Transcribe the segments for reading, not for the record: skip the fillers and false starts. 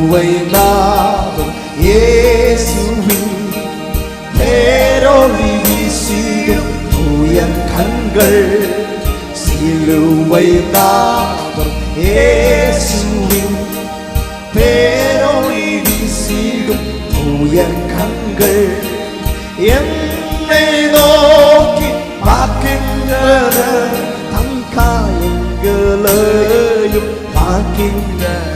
சிலுவை நாதர் இயேசுவின் பேரொளி வீசிடும் தூய கண்கள். சிலுவை நாதர் இயேசுவின் பேரொளி வீசிடும் தூய கண்கள். என்னை நோக்கி பார்க்கின்றன, தம் காயங்களையும் பார்க்கின்றன.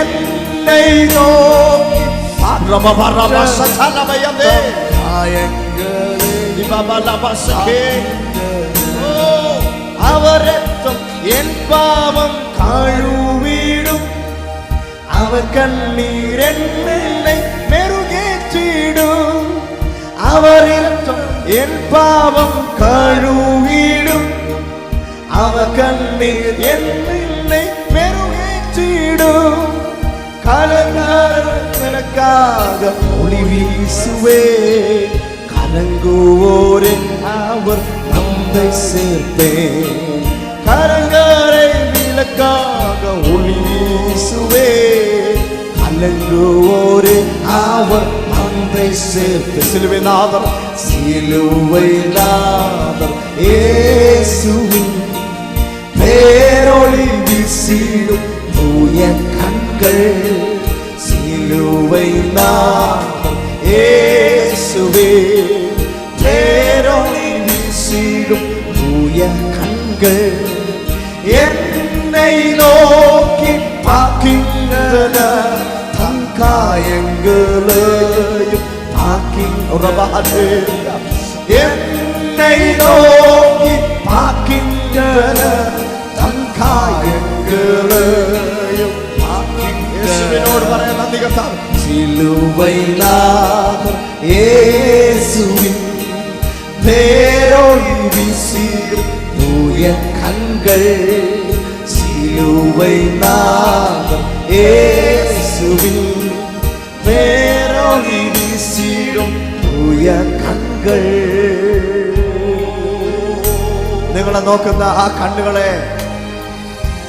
என்னை நோக்கி அவர் ரத்தம் என் பாவம் கழுவிடும், அவர் கண்ணீர் என்னை மெருகேற்றிடும். அவர் ரத்தம் என் பாவம் கழுவிடும், அவர் கண்ணீர் என்னை மெருகேற்றிடும். கலங்காரனுக்காக ஒளி வீசுவே, கலங்குவோரே அவர் நம்பை சேர்ப்பேன். கலங்காரை விளக்காக ஒளி வீசுவே, கலங்குவோரே அவர் நம்பை சேர்ப்பேன். சிலுவை நாதர், சிலுவை நாதர் இயேசுவின் பேரொளி வீசிடும் தூய கண்கள். சிலுவை நாதர் இயேசுவே பேரொளி வீசிடும் தூய கண்கள். என்னை நோக்கி பார்க்கின்றன, தம் காயங்களையும் பார்க்கின்றன. என்னை நோக்கி பார்க்கின்றன, தம் காயங்களையும் യേശുവിനോട് പറയാൻ നന്ദി കർത്താവേ. സിലുവൈ നാദർ യേശുവിൻ പേരൊളി വീസിടും തൂയ കண்கள். സിലുവൈ നാദർ യേശുവിൻ പേരൊളി വീസിടും തൂയ കண்കൾ. നിങ്ങളെ നോക്കുന്ന ആ കണ്ണുകളെ,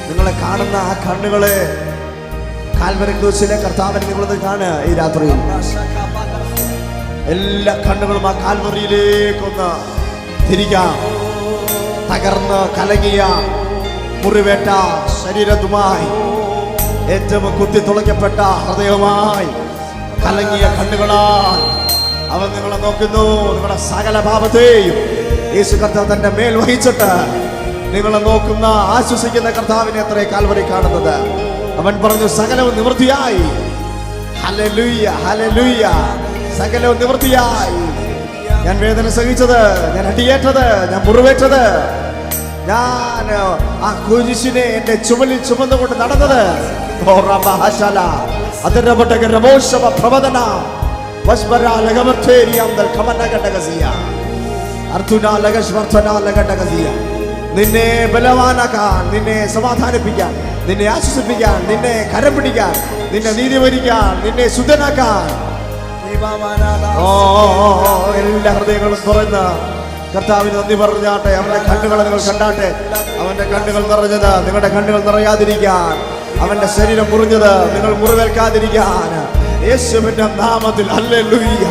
നിങ്ങളെ കാണുന്ന ആ കണ്ണുകളെ കാൽവരി ക്രൂശിലെ കർത്താവിനെ നിങ്ങളത് കാണുക. ഈ രാത്രിയിൽ എല്ലാ കണ്ണുകളും ആ കാൽവറിയിലേക്കൊന്ന് തിരിക്കാം. തകർന്ന് കലങ്ങിയ മുറിവേറ്റ ശരീരത്തുമായി, ഏറ്റവും കുത്തിത്തുളയ്ക്കപ്പെട്ട ഹൃദയവുമായി, കലങ്ങിയ കണ്ണുകളാൽ അവൻ നിങ്ങളെ നോക്കുന്നു. നിങ്ങളുടെ സകല പാപത്തെയും യേശു കർത്താവ് തന്റെ മേൽ വഹിച്ചിട്ട് നിങ്ങളെ നോക്കുന്ന, ആശ്വസിക്കുന്ന കർത്താവിനെ അത്രേ കാൽവരി കാണുന്നത്. അവൻ പറഞ്ഞു, സകലവും നിവൃത്തിയായി. Hallelujah, hallelujah. സകലവും നിവൃത്തിയായി. ഞാൻ വേദന സഹിച്ചത്, ഞാൻ അടിയേറ്റത്, ഞാൻ മുറിവേറ്റത്, ഞാൻ ആ കുരിശിനെ എന്റെ ചുമലിൽ ചുമന്നുകൊണ്ട് നടന്നത്, നിന്നെ ബലവാനാക്കാൻ, നിന്നെ സമാധാനിപ്പിക്കാൻ, നിന്നെ ആശ്വസിപ്പിക്കാൻ, നിന്നെ കരം പിടിക്കാൻ, നിന്നെ നീതി ഭരിക്കാൻ, നിന്നെ ശുദ്ധനാക്കാൻ. എല്ലാ ഹൃദയങ്ങളും തുറന്ന് കർത്താവിന് നന്ദി പറഞ്ഞാട്ടെ. അവന്റെ കണ്ണുകളെ നിങ്ങൾ കണ്ടാട്ടെ. അവന്റെ കണ്ണുകൾ നിറഞ്ഞത് നിങ്ങളുടെ കണ്ണുകൾ നിറയാതിരിക്കാൻ, അവന്റെ ശരീരം മുറിഞ്ഞത് നിങ്ങൾ മുറിവേൽക്കാതിരിക്കാൻ യേശുവിന്റെ നാമത്തിൽ ഹല്ലേലൂയ.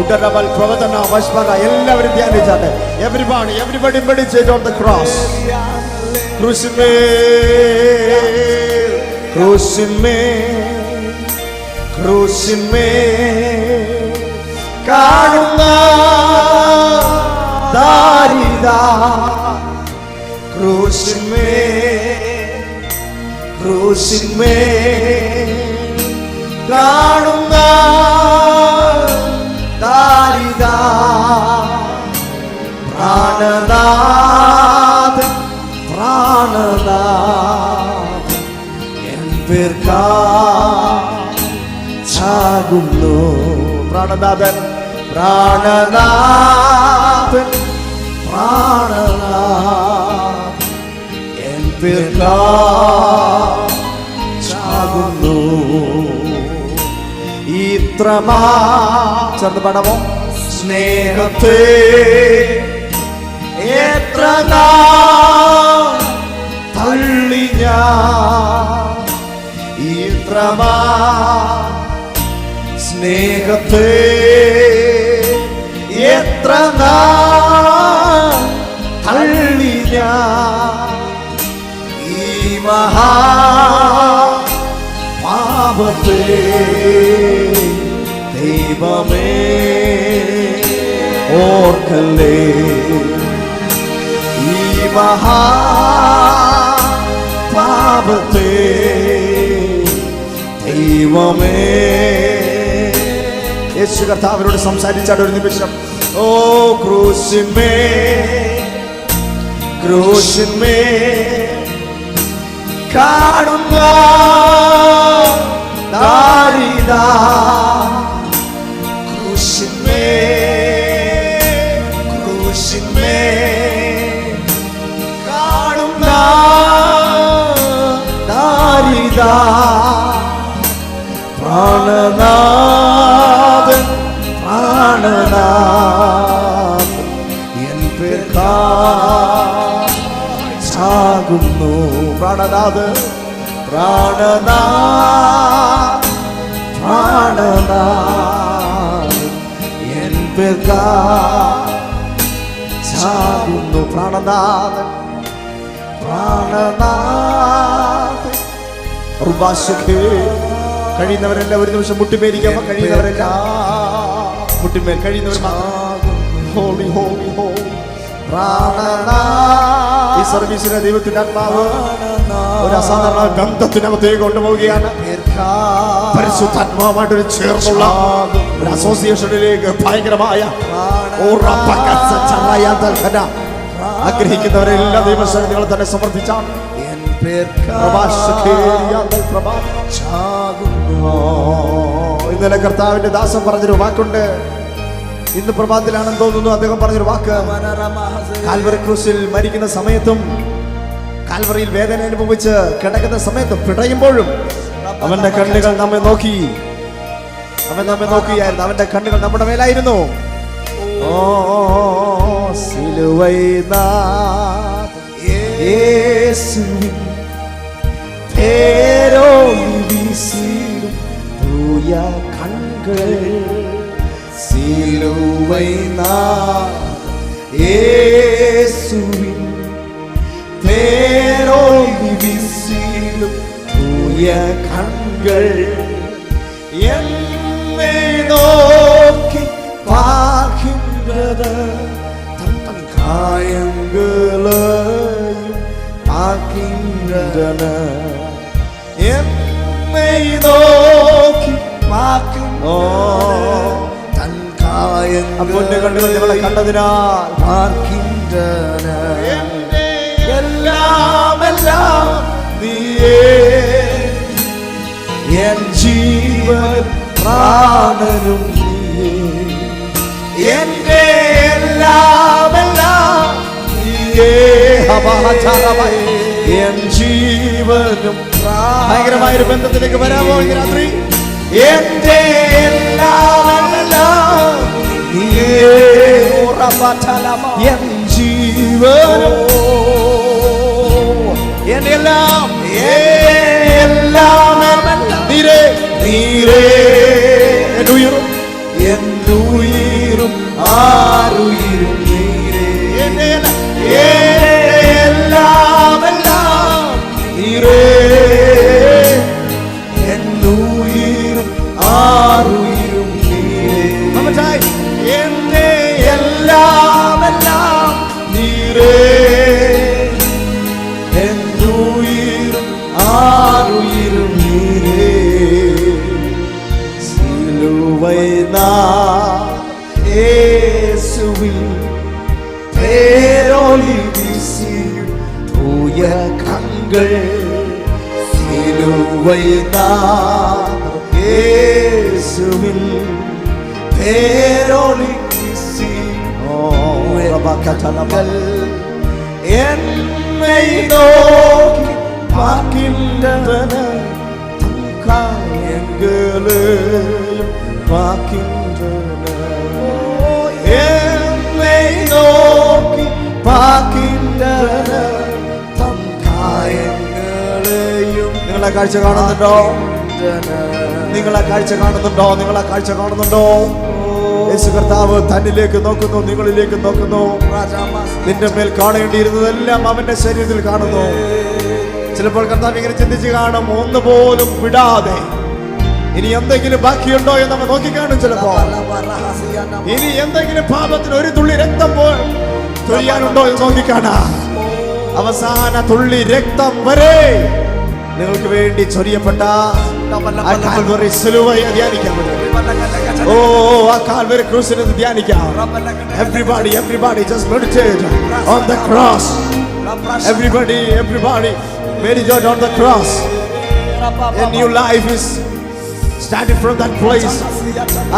ഉടരബൽ പ്രവചന വസ്പക എല്ലാവരും ധ്യാനിച്ചാട്ടെ. everybody meditate on the cross. ക്രൂശിന്മേൽ കാണുന്ന ദാരിദാ, ക്രൂശിന്മേൽ കാണുന്ന ദാരിദാ, പ്രാണനാഥൻ എൻ പേർക്കാകുന്നു. പ്രാണനാഥൻ എൻ പേർക്കാകുന്നു. ഇത്രമാ ചേർന്ന് പാടാമോ? സ്നേഹത്തെ എത്ര തള്ളി ഞാൻ പവിത്രമാ സ്നേഹത്തെ എത്ര നാൾ തള്ളി ഞാൻ ഈ മഹാ പാപത്തെ ദൈവമേ ഓർക്കല്ലേ ഈ മഹാ പാപത്തെ ദൈവമേ. യേശു കർത്താവിനോട് സംസാരിച്ചാൽ ഒരു നിമിഷം ഓ ക്രൂശിന്മേ ക്രൂശിന്മേ കാണുന്ന ദാരിദാ ക്രൂശിന്മേ ക്രൂശിന്മേ കാണുന്ന ദാരിദാ പ്രാണനാഥൻ പ്രാണനാഥൻ എൻ പേർക്കാകുന്നു പ്രാണനാഥൻ പ്രാണനാഥൻ എൻ പേർക്കാകുന്നു പ്രാണനാഥൻ പ്രാണനാഥൻ. കഴിയുന്നവരെല്ലാം ഒരു നിമിഷം മുട്ടിമേരിക്കാൻ കഴിയുന്നവരെല്ലാം മുട്ടിമേൽ കഴിയുന്നവർ ഹോളി ഹോളി ഹോളി ഈ സർവീസിലെ ദൈവത്തിന്റെ ആത്മാവ് ഒരു അസാധാരണ ബന്ധത്തിനകത്തേക്ക് കൊണ്ടുപോവുകയാണ്. പരിശുദ്ധാത്മാവുമായിട്ട് ചേർന്നുള്ള ഒരു അസോസിയേഷനിലേക്ക് ഭയങ്കരമായ ആഗ്രഹിക്കുന്നവരെല്ലാം ദൈവസന്നിധികൾ തന്നെ സമർപ്പിച്ചാണ്. ഇന്നലെ കർത്താവിന്റെ ദാസൻ പറഞ്ഞൊരു വാക്കുണ്ട്. ഇന്ന് പ്രഭാതത്തിലാണെന്ന് തോന്നുന്നു അദ്ദേഹം പറഞ്ഞൊരു വാക്ക്. കാൽവറി ക്രൂശിൽ മരിക്കുന്ന സമയത്തും കാൽവറിയിൽ വേദന അനുഭവിച്ച് കിടക്കുന്ന സമയത്തും പിടയുമ്പോഴും അവന്റെ കണ്ണുകൾ നമ്മെ നോക്കി. അവൻ നമ്മെ നോക്കിയായിരുന്നു. അവന്റെ കണ്ണുകൾ നമ്മുടെ മേലായിരുന്നു. ഓ യേശുവിൻ പേരോളി വീശിടും തൂയ കണ്ണുകൾ യേശുവിൻ പേരോളി വീശിടും തൂയ കണ്ണുകൾ എന്നെ നോക്കി പാർക്കിன்றது தன் காயங்களையும் பார்க்கின்றன என்னை நோக்கி தன் காயங்களை கண்டதினால் பார்க்கின்றன எல்லாம் எல்லாம் நீயே என் ஜீவன் പ്രാണനും എന്റെ എല്ലാം എല്ലാം നീയേ എൻ ജീവനും. ഭയങ്കരമായൊരു ബന്ധത്തിലേക്ക് വരാമോ ഇന്ന് രാത്രി? എന്റെ എല്ലാം എല്ലാം നീയേ എൻ ജീവനും എന്റെ എല്ലാം എല്ലാം നീരേ നീരേ എന്നുയിരും എന്നുയിരും ആരുയിരും നീരേ എല്ലാം എല്ലാം നീരേ എന്നുയിരും ആരുയിരും നീരേ എന്റെ എല്ലാം എല്ലാം നീരേ എന്നുയിരും ആരുയിരും നീരേ യേശുവിൻ പേരോളി വീശിടും തൂയ കണ്ണുകൾ യേശുവിൻ പേരോളി എന്നെ നോക്കി பார்க்கின்றன காயங்களையும் பார்க்கின்றன என்னை நோக்கி பார்க்கின்றன தம் காயங்களையும். നിങ്ങളെ കാഴ്ച കാണുന്നുണ്ടോ? നിങ്ങൾ ആ കാഴ്ച കാണുന്നുണ്ടോ? നിങ്ങൾ ആ കാഴ്ച കാണുന്നുണ്ടോ? യേശു കർത്താവ് തന്നിലേക്ക് നോക്കുന്നു, നിങ്ങളിലേക്ക് നോക്കുന്നു. നിന്റെ മേൽ കാണേണ്ടിയിരുന്നതെല്ലാം അവന്റെ ശരീരത്തിൽ കാണുന്നു. ചിലപ്പോൾ കർത്താവ് ഇങ്ങനെ ചിന്തിച്ച് കാണും, ഒന്നുപോലും വിടാതെ ഇനി എന്തെങ്കിലും ബാക്കിയുണ്ടോ എന്ന് നമ്മൾ നോക്കിക്കാണും. ചിലപ്പോ ഇനി എന്തെങ്കിലും പാപത്തിന് ഒരു തുള്ളി രക്തം ചൊരിയാനുണ്ടോ എന്ന് നോക്കിക്കാണാം. അവസാന തുള്ളി രക്തം വരെ നിങ്ങൾക്ക് വേണ്ടി ചൊരിയപ്പെട്ട ആ കാൽവറി സിലുവയെ ധ്യാനിക്കാൻ പറ്റും. ഓ, ആ കാൽവറി ക്രൂസിനെ ധ്യാനിക്കാം. Everybody just meditate on the cross. Everybody meditate on the cross. A new life is starting from that place.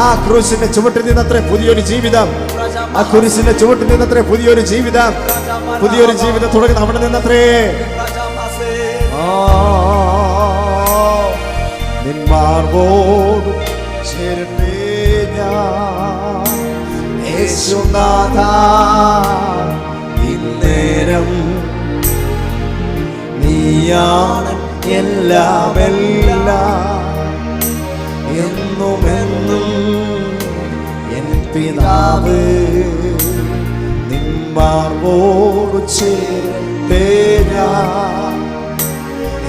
ആ ക്രൂസിന്റെ ചുവട്ടിൽ നിന്നത്ര പുതിയൊരു ജീവിതം, ആ കുരിശിന്റെ ചുവട്ടിൽ നിന്നത്ര പുതിയൊരു ജീവിതം, പുതിയൊരു ജീവിതം തുടങ്ങുന്ന അവിടെ നിന്നത്രേ. നിന്മാർവോട് ചേരട്ടെ ഞാൻ യേശുനാഥ, ഇന്നേരം നീയാണ് എല്ലാം എന്നുമെന്നും എൻ പിതാവ്. നിന്മാർവോട് ചേരട്ടെ ഞാൻ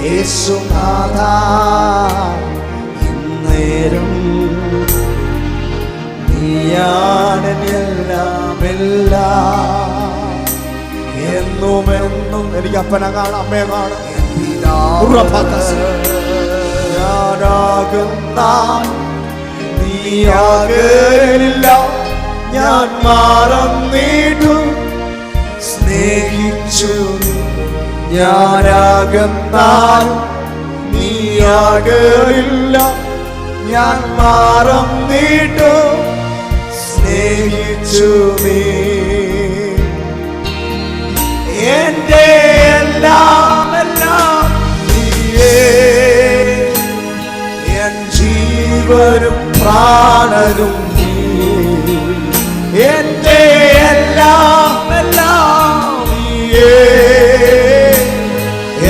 യേശുനാഥ, ഇന്നേരം നീയാണ് എല്ലാം എന്നുമെന്നും. എനിക്ക് അപ്പനെ കാണാം, അമ്മയെ കാണാം. ഞാനാകുന്ന നീയാകലില്ല, ഞാൻ മറന്നിടും സ്നേഹിച്ചു. ഞാനാകുന്നാൽ നീയാകലില്ല, ഞാൻ മറന്നിടും സ്നേഹിച്ചു. നീ എന്റെ എല്ലാം നീയേ, എൻ ജീവനും പ്രാണനും നീയേ. എന്റെ എല്ലാം നീയേ,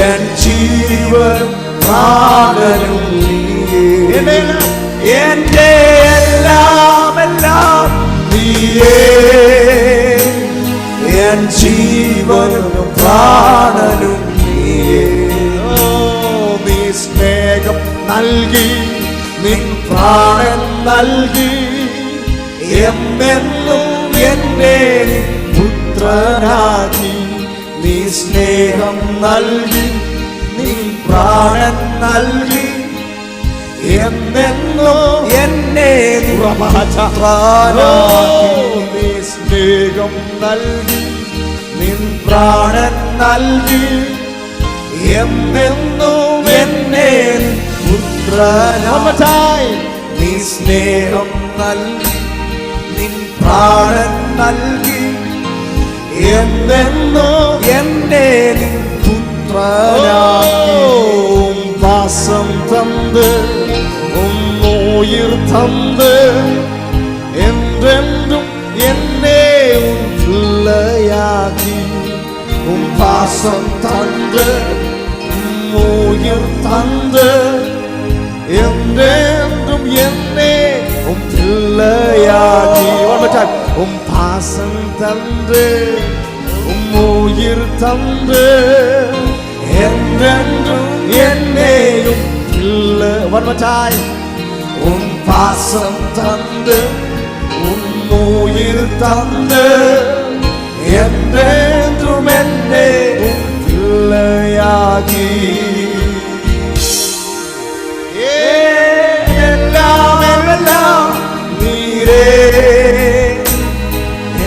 എൻ ജീവനും പ്രാണനും നീയേ. എന്റെ എല്ലാം നീയേ, എൻ ജീവനും പ്രാണനും നീയേ. നീ സ്നേഹം നൽകി, നിൻ പ്രാണൻ നൽകി, എന്നെന്നും എന്നെ പുത്രനാക്കി. നീ സ്നേഹം നൽകി, നിൻ പ്രാണൻ നൽകി, എന്നെന്നും എന്നെ പുത്രനാക്കി. നീ സ്നേഹം നൽകി, നിൻ പ്രാണൻ നൽകി, എന്നെന്നും എന്നെ പുത്രനായി. നീ സ്നേഹം നൽകി, നിൻ പ്രാണൻ നൽകി, എന്നെന്നും എന്നെ പുത്രനാക്കി. വാസം തന്ന് ഉയിർ തന്ന് என்றென்றும் என்னே உன் பிள்ளையாக்கி. உன் பாசம் தந்து உயிர் தந்து என்றென்றும் என்னே உன் பிள்ளையாக்கி. உன் பாசம் தந்து உயிர் தந்து என்றென்றும் என்னே உன் பிள்ளை. One more time. உன் பாசம் தந்து உயிர் தந்து என்றென்றும் என்னே உன் பிள்ளையாகி. எல்லாம் நீரே,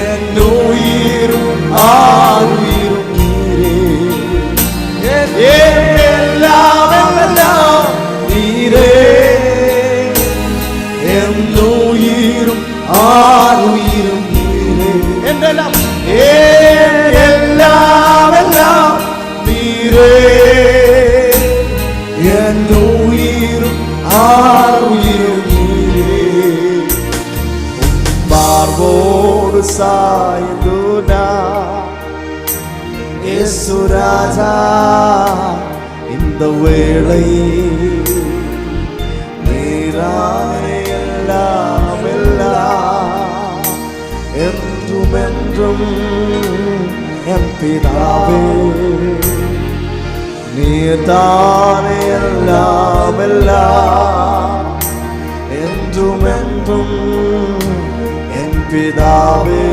என் உயிரும் ஆருயிரும் நீரே. எல்லாம் நீரே, என் உயிரும் ஆருயிரும் நீரே. என்றெல்லாம் எல்லாம் நீரே, என் உயிரும் ஆருயிரும் நீரே. மார்போடு சாய்ந்து நான் இயேசு ராஜா இந்த வேளை പിതാവേ, നീർതാനേ എല്ലാമെല്ലാം, എന്തുമെന്തും എൻ പിതാവേ,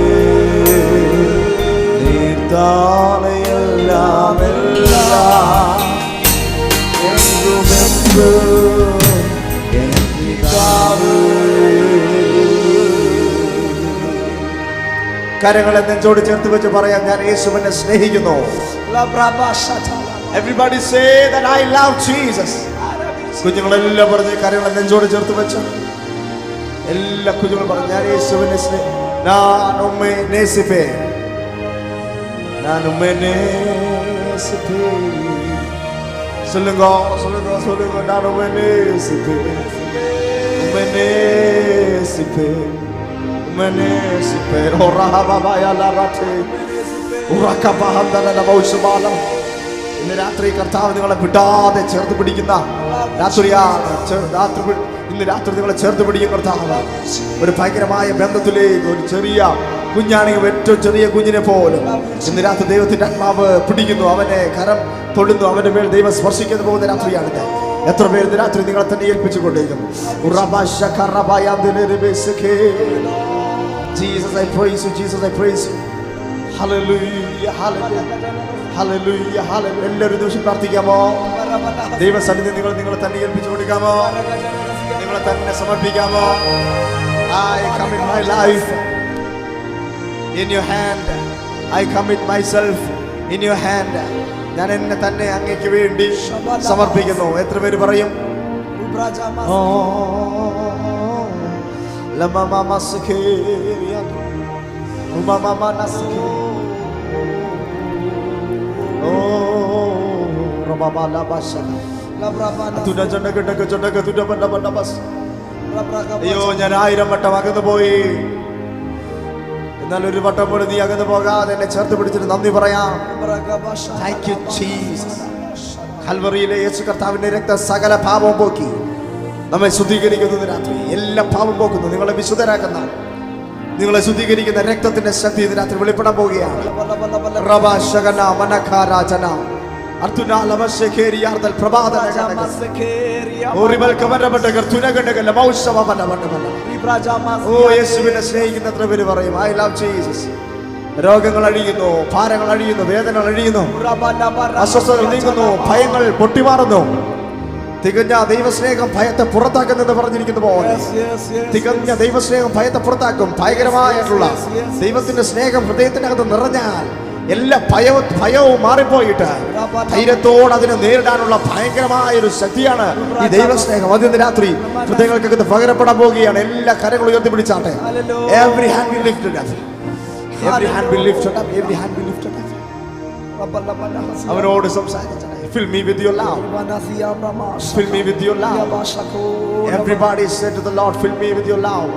നീർതാനേ എല്ലാമെല്ലാം, എന്തുമെന്തും എൻ പിതാവേ. കരങ്ങളെ നെഞ്ചോട് ചേർത്ത് വെച്ച് പറയാം, ഞാൻ യേശുവിനെ സ്നേഹിക്കുന്നു. Everybody say that I love Jesus. കുഞ്ഞുങ്ങളെല്ലാം പറഞ്ഞ് കരങ്ങളെ നെഞ്ചോട് ചേർത്ത് വെച്ച് എല്ലാ കുഞ്ഞുങ്ങളും പറഞ്ഞു, ഞാൻ യേശുവിനെ சொல்லுங்க சொல்லுங்க சொல்லுங்க, நான் உம்மை நேசிப்பேன், உம்மை நேசிப்பேன், உம்மை நேசிப்பேன். ഇന്ന് രാത്രി കർത്താവ് നിങ്ങളെ വിടാതെ ചേർത്ത് പിടിക്കുന്ന രാത്രിയാണ്. ഇന്ന് രാത്രി നിങ്ങളെ ചേർത്ത് പിടിക്കും കർത്താവ്. ഒരു ഭയങ്കരമായ ബന്ധത്തിലേക്ക്, ഒരു ചെറിയ കുഞ്ഞാണെങ്കിൽ ഏറ്റവും ചെറിയ കുഞ്ഞിനെ പോലും ഇന്ന് രാത്രി ദൈവത്തിന്റെ ആത്മാവ് പിടിക്കുന്നു, അവനെ കരം തൊടുന്നു, അവന്റെ മേൽ ദൈവം സ്പർശിക്കുന്നു പോകുന്ന രാത്രിയാണിത്. എത്ര പേര് ഇന്ന് രാത്രി നിങ്ങളെ തന്നെ ഏൽപ്പിച്ചുകൊണ്ടിരിക്കുന്നു. Jesus, I praise you. Jesus, I praise you. Hallelujah, hallelujah, hallelujah, hallelujah. എല്ലാവരും ദിവസം പ്രാർത്ഥിക്കാമോ? ദൈവസന്നിധി നിങ്ങളെ തന്നെ ഏൽപ്പിച്ചു കൊടുക്കാമോ? നിങ്ങളെ തന്നെ സമർപ്പിക്കാമോ? I commit my life in your hand. I commit myself in your hand. ഞാൻ എന്നെ തന്നെ അങ്ങേക്ക് വേണ്ടി സമർപ്പിക്കുന്നു. എത്ര പേര് പറയും? അയ്യോ, ഞാൻ 1000 വട്ടം അകന്നു പോയി, എന്നാൽ ഒരു വട്ടം പോലും നീ അകന്നു പോകാതെ എന്നെ ചേർത്ത് പിടിച്ചിട്ട് നന്ദി പറയാം. Thank you, Jesus. കൽവറിയിലെ യേശു കർത്താവിന്റെ രക്തം സകല പാപവും പോക്കി നമ്മെ ശുദ്ധീകരിക്കുന്നു. രാത്രി എല്ലാ പാപം പോക്കുന്നു, നിങ്ങളെ വിശുദ്ധരാക്കുന്ന, നിങ്ങളെ ശുദ്ധീകരിക്കുന്ന രക്തത്തിന്റെ ശക്തി ഇന്ന് രാത്രി വെളിപ്പെടാൻ പോവുകയാണ്. യേശുവിനെ സ്നേഹിക്കുന്ന എത്ര പേര് പറയും ഐ ലവ് ജീസസ്? രോഗങ്ങൾ അഴിയുന്നു, ഭാരങ്ങൾ അഴിയുന്നു, വേദനകൾ അഴിയുന്നു, അസ്വസ്ഥതകൾ നീങ്ങുന്നു, ഭയങ്ങൾ പൊട്ടിമാറുന്നു. തികഞ്ഞ ദൈവസ്നേഹം ഭയത്തെ പുറത്താക്കുന്നെന്ന് പറഞ്ഞിരിക്കുന്ന പോലെ തികഞ്ഞ ദൈവസ്നേഹം ഭയത്തെ പുറത്താക്കും. ഭയങ്കരമായിട്ടുള്ള ദൈവത്തിന്റെ സ്നേഹം ഹൃദയത്തിനകത്ത് നിറഞ്ഞാൽ എല്ലാ ഭയവും മാറിപ്പോയിട്ട് ധൈര്യത്തോടെ അതിനെ നേരിടാനുള്ള ഭയങ്കരമായ ഒരു ശക്തിയാണ് ഈ ദൈവസ്നേഹം. അതിന് രാത്രി ഹൃദയങ്ങൾക്കകത്ത് പകരപ്പെടാൻ പോവുകയാണ്. എല്ലാ കരങ്ങളും ഉയർത്തിപ്പിടിച്ചാട്ടെ. Every hand be lifted up. Every hand be lifted up. Every hand be lifted up. അവനോട് സംസാരിച്ചു. Fill me with your love. Fill me with your love. Everybody said to the Lord, fill me with your love.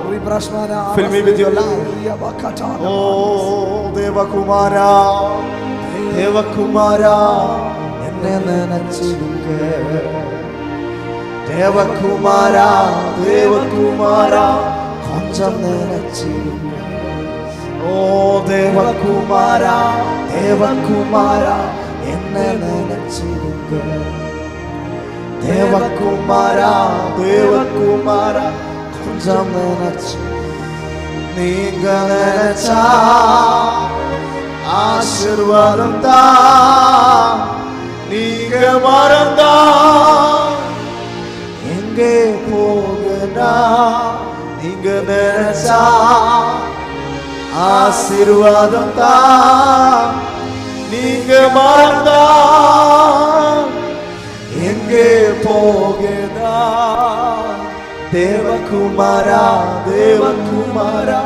Fill me with your love. Oh, Devakumara, Devakumara, enne nenachirunge. Devakumara, Devakumara, konjam nenachirunge. Oh, Devakumara, Devakumara, enne nenachirunge. Devakumara, Devakumara, konjam nenachu. Neenga nenacha ആശീർവാദം താ, നീങ്ക മറന്നാ എங்கே போகனா. நீங்க நினைச்சா ஆசீர்வாதம் தா, நீங்க மறந்தா எங்கே போகனா. தேவகுமாரா, தேவகுமாரா,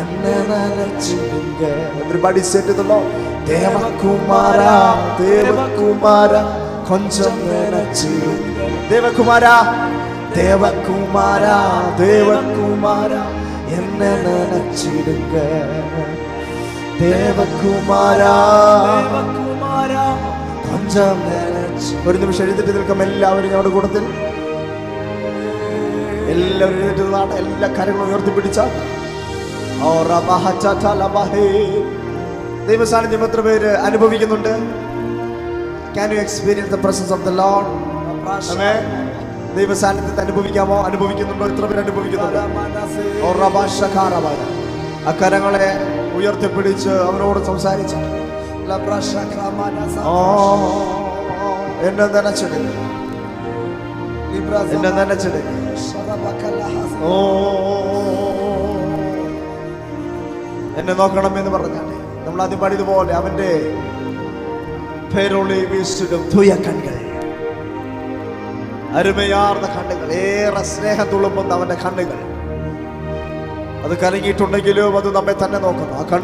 என்ன நினைச்சிடுங்க. Everybody say to the Lord, தேவகுமாரா, தேவகுமாரா, கொஞ்சம் நினைச்சிடுங்க. தேவகுமாரா, தேவகுமாரா, தேவகுமாரா, என்ன நினைச்சிடுங்க. தேவகுமாரா, தேவகுமாரா, கொஞ்சம் நினைச்சு. ഒരു നിമിഷം എഴുന്നേറ്റ് നിൽക്കാം എല്ലാവരും ഞങ്ങളുടെ കൂട്ടത്തിൽ. എല്ലാവരും എഴുന്നേറ്റ് നിന്നാണ് എല്ലാ കാര്യങ്ങളും ഉയർത്തിപ്പിടിച്ച ദൈവ സാന്നിധ്യം എത്ര പേര് അനുഭവിക്കുന്നുണ്ട്? Can you experience the presence of the Lord? ആമേൻ. ദൈവ സാന്നിധ്യത്തെ അനുഭവിക്കാമോ? അനുഭവിക്കുന്നുണ്ടോ? എത്ര പേര് അനുഭവിക്കുന്നുണ്ട്? അക്കരങ്ങളെ ഉയർത്തിപ്പിടിച്ച് അവരോട് സംസാരിച്ചു. എന്നെ നനച്ചെടുക്ക, എന്നെ നനച്ചെടുക്ക. ഓ എന്നെ നോക്കണമെന്ന് പറഞ്ഞാട്ടെ. നമ്മൾ ആദ്യം പാടിയതുപോലെ അവന്റെ പേരൊളി വീശും തുയ കണ്ണുകൾ, അരുമയാർന്ന കണ്ണുകൾ, ഏറെ സ്നേഹം തുളുമ്പുന്ന അവന്റെ കണ്ണുകൾ. അത് കലങ്ങിയിട്ടുണ്ടെങ്കിലും അത് നമ്മെ തന്നെ നോക്കുന്നു. ആ കണ്ണു